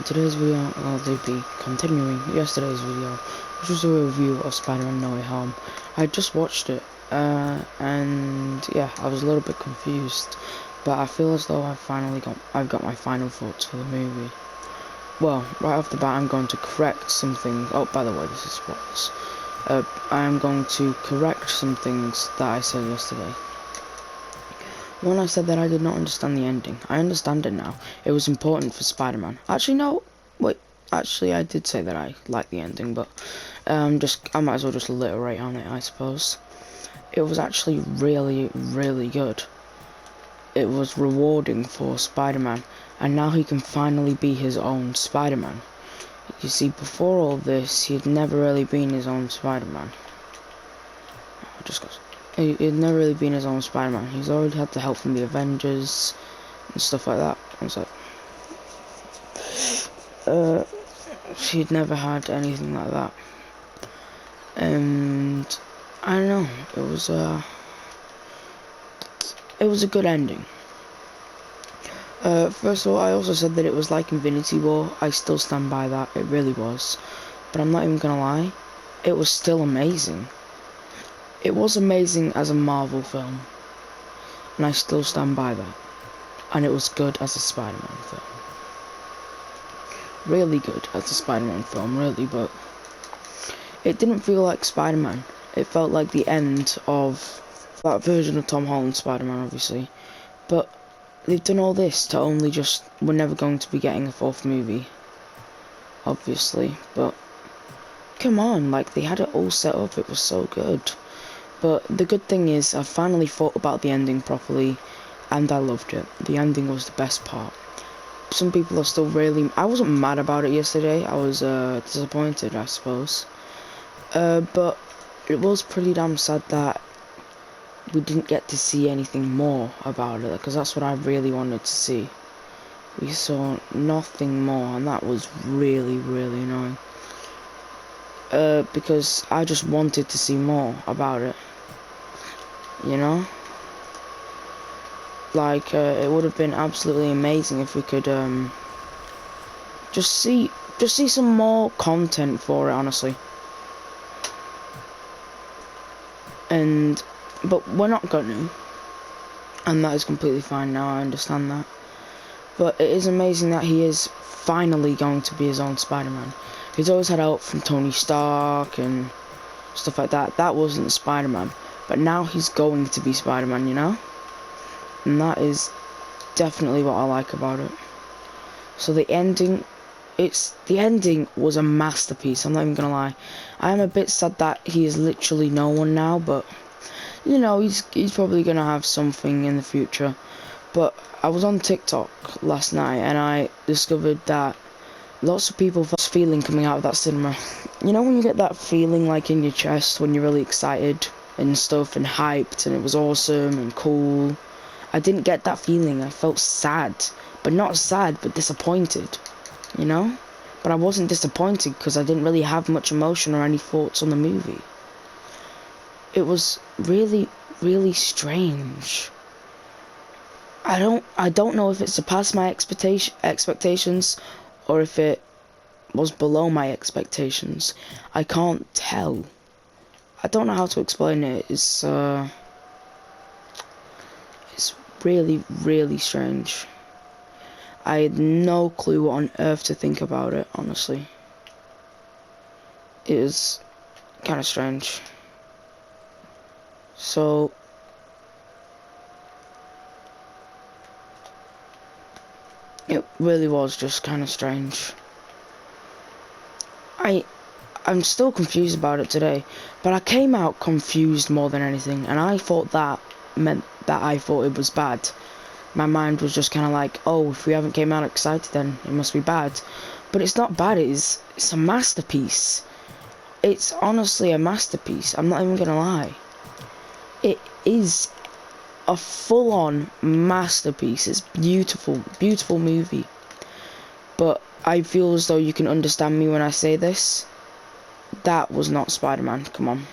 In today's video, I'll be continuing yesterday's video, which was a review of Spider-Man No Way Home. I just watched it, and yeah, I was a little bit confused, but I feel as though I've got my final thoughts for the movie. Well, right off the bat, I'm going to correct some things. Oh, by the way, this is spoilers. I am going to correct some things that I said yesterday. When I said that I did not understand the ending, I understand it now. It was important for Spider-Man. Actually, no. Wait. Actually, I did say that I liked the ending, but I might as well just alliterate on it, I suppose. It was actually really, really good. It was rewarding for Spider-Man, and now he can finally be his own Spider-Man. You see, before all this, he had never really been his own Spider-Man. He'd never really been his own Spider-Man. He's already had the help from the Avengers and stuff like that. He'd never had anything like that. And I don't know. It was a good ending. First of all, I also said that it was like Infinity War. I still stand by that. It really was. But I'm not even gonna lie. It was still amazing. It was amazing as a Marvel film, and I still stand by that. And it was good as a Spider-Man film. Really good as a Spider-Man film, really, but it didn't feel like Spider-Man. It felt like the end of that version of Tom Holland's Spider-Man, obviously. But they've done all this to only we're never going to be getting a fourth movie, obviously. But come on, like, they had it all set up. It was so good. But the good thing is, I finally thought about the ending properly, and I loved it. The ending was the best part. Some people are still really... I wasn't mad about it yesterday. I was disappointed, I suppose. But it was pretty damn sad that we didn't get to see anything more about it, because that's what I really wanted to see. We saw nothing more, and that was really, really annoying. Because I just wanted to see more about it. You know? Like, it would have been absolutely amazing if we could, just see some more content for it, honestly. But we're not gonna. And that is completely fine now, I understand that. But it is amazing that he is finally going to be his own Spider-Man. He's always had help from Tony Stark and stuff like that. That wasn't Spider-Man. But now he's going to be Spider-Man, you know? And that is definitely what I like about it. So the ending was a masterpiece, I'm not even gonna lie. I am a bit sad that he is literally no one now, but you know, he's probably gonna have something in the future. But I was on TikTok last night and I discovered that lots of people felt this feeling coming out of that cinema. You know when you get that feeling like in your chest when you're really excited and stuff and hyped and it was awesome and cool? I didn't get that feeling. I felt sad, but not sad, but disappointed, you know? But I wasn't disappointed because I didn't really have much emotion or any thoughts on the movie. It was really, really strange. I don't know if it surpassed my expectations or if it was below my expectations. I can't tell. I don't know how to explain it. It's really, really strange. I had no clue what on earth to think about it, honestly. It was kind of strange. So, it really was just kind of strange. I'm still confused about it today, but I came out confused more than anything, and I thought that meant that I thought it was bad. My mind was just kind of like, oh, if we haven't came out excited, then it must be bad. But it's not bad. It's a masterpiece. It's honestly a masterpiece. I'm not even gonna lie. It is a full-on masterpiece. It's beautiful, beautiful movie. But I feel as though you can understand me when I say this. That was not Spider-Man. Come on.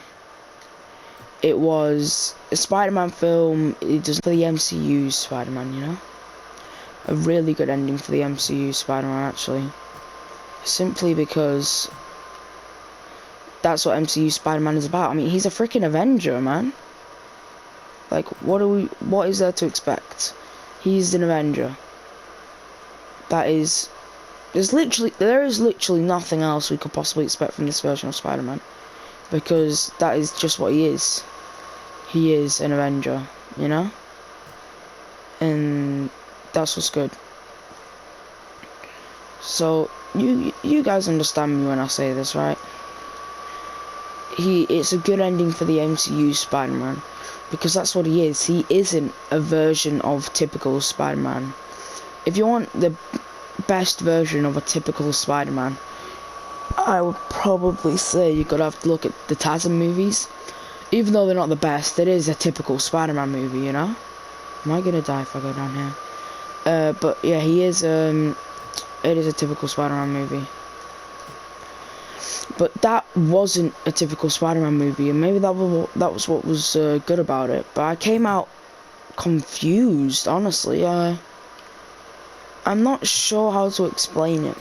It was a Spider-Man film. It does for the MCU Spider-Man, you know? A really good ending for the MCU Spider-Man, actually. simply because that's what MCU Spider-Man is about. I mean, he's a freaking Avenger, man. Like, what is there to expect? He's an Avenger. There is literally nothing else we could possibly expect from this version of Spider-Man, because that is just what he is. He is an Avenger, you know? And that's what's good. So, you guys understand me when I say this, right? It's a good ending for the MCU Spider-Man, because that's what he is. He isn't a version of typical Spider-Man. If you want the best version of a typical Spider-Man, I would probably say you're gonna have to look at the TASM movies. Even though they're not the best, it is a typical Spider-Man movie, you know? Am I gonna die if I go down here? But yeah, it is a typical Spider-Man movie. But that wasn't a typical Spider-Man movie, and maybe that was what was good about it. But I came out confused, honestly. I'm not sure how to explain it.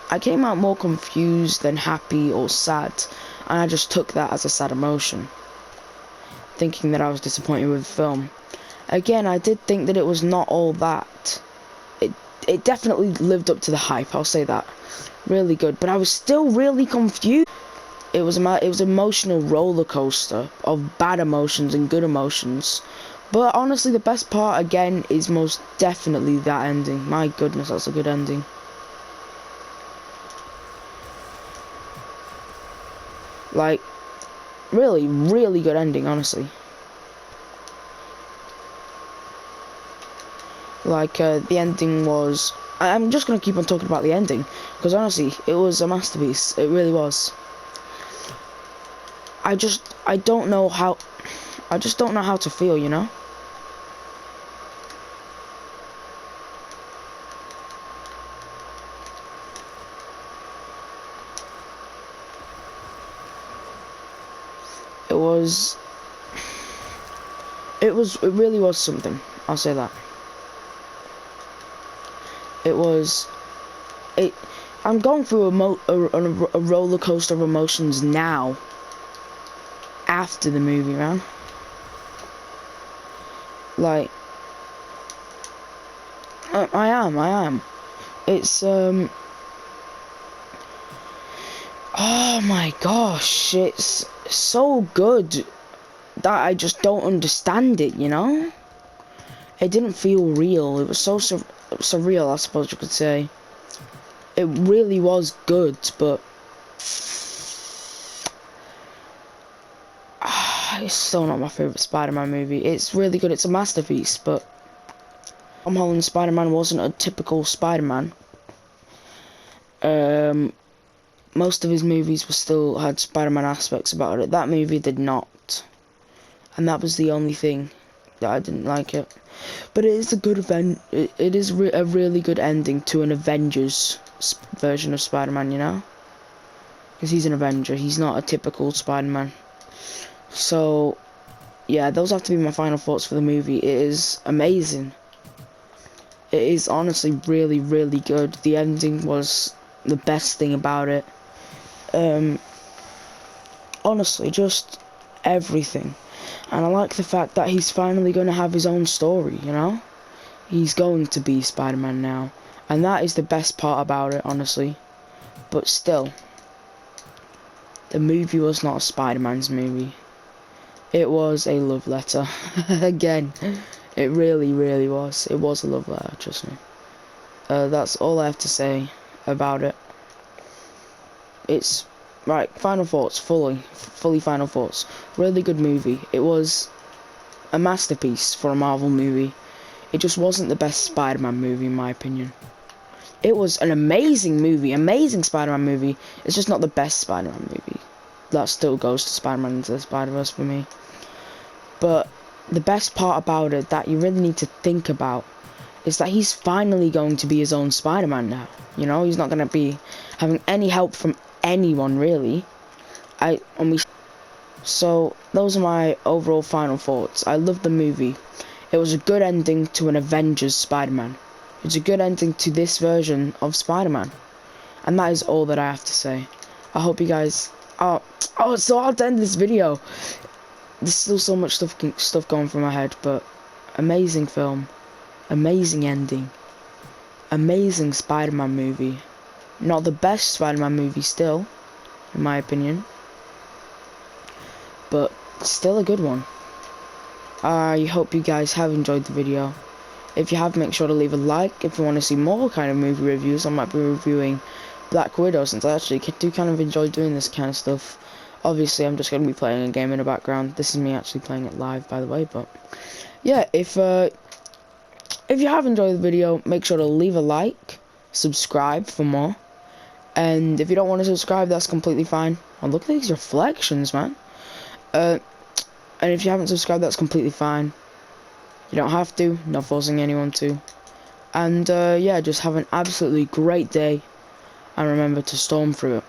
I came out more confused than happy or sad, and I just took that as a sad emotion, thinking that I was disappointed with the film. Again, I did think that it was not all that. It definitely lived up to the hype, I'll say that. Really good, but I was still really confused. It was an emotional roller coaster of bad emotions and good emotions. But honestly, the best part again is most definitely that ending. My goodness, that's a good ending. Like, really, really good ending, honestly. Like, the ending was... I'm just gonna keep on talking about the ending, because honestly, it was a masterpiece. It really was. I just don't know how to feel, you know? It really was something. I'll say that. I'm going through a roller coaster of emotions now. After the movie, man. Like, I am. It's, oh my gosh, it's so good that I just don't understand it, you know? It didn't feel real. It was so surreal, I suppose you could say. It really was good, but it's still not my favourite Spider-Man movie. It's really good. It's a masterpiece, but Tom Holland's Spider-Man wasn't a typical Spider-Man. Most of his movies still had Spider-Man aspects about it. That movie did not, and that was the only thing that I didn't like it. But it is a good event. It is a really good ending to an Avengers version of Spider-Man, you know? Because he's an Avenger. He's not a typical Spider-Man. So, yeah, those have to be my final thoughts for the movie. It is amazing. It is honestly really, really good. The ending was the best thing about it. Honestly, just everything. And I like the fact that he's finally going to have his own story, you know? He's going to be Spider-Man now. And that is the best part about it, honestly. But still, the movie was not a Spider-Man's movie. It was a love letter. Again, it really, really was. It was a love letter, trust me. That's all I have to say about it. It's... Right, final thoughts, fully final thoughts. Really good movie. It was a masterpiece for a Marvel movie. It just wasn't the best Spider-Man movie, in my opinion. It was an amazing movie, amazing Spider-Man movie. It's just not the best Spider-Man movie. That still goes to Spider-Man Into the Spider-Verse for me. But the best part about it that you really need to think about is that he's finally going to be his own Spider-Man now. You know, he's not going to be having any help from anyone, really. So, those are my overall final thoughts. I love the movie. It was a good ending to an Avengers Spider-Man. It's a good ending to this version of Spider-Man. And that is all that I have to say. I hope you guys... so I'll end this video. There's still so much stuff going through my head, but amazing film, amazing ending, amazing Spider-Man movie. Not the best Spider-Man movie still, in my opinion, but still a good one. I hope you guys have enjoyed the video. If you have, make sure to leave a like. If you want to see more kind of movie reviews, I might be reviewing Black Widow, since I actually do kind of enjoy doing this kind of stuff. Obviously, I'm just going to be playing a game in the background. This is me actually playing it live, by the way, but yeah, if you have enjoyed the video, make sure to leave a like, subscribe for more, and if you don't want to subscribe, that's completely fine. Oh, look at these reflections, man. And if you haven't subscribed, that's completely fine. You don't have to, not forcing anyone to. And yeah, just have an absolutely great day, and remember to storm through it.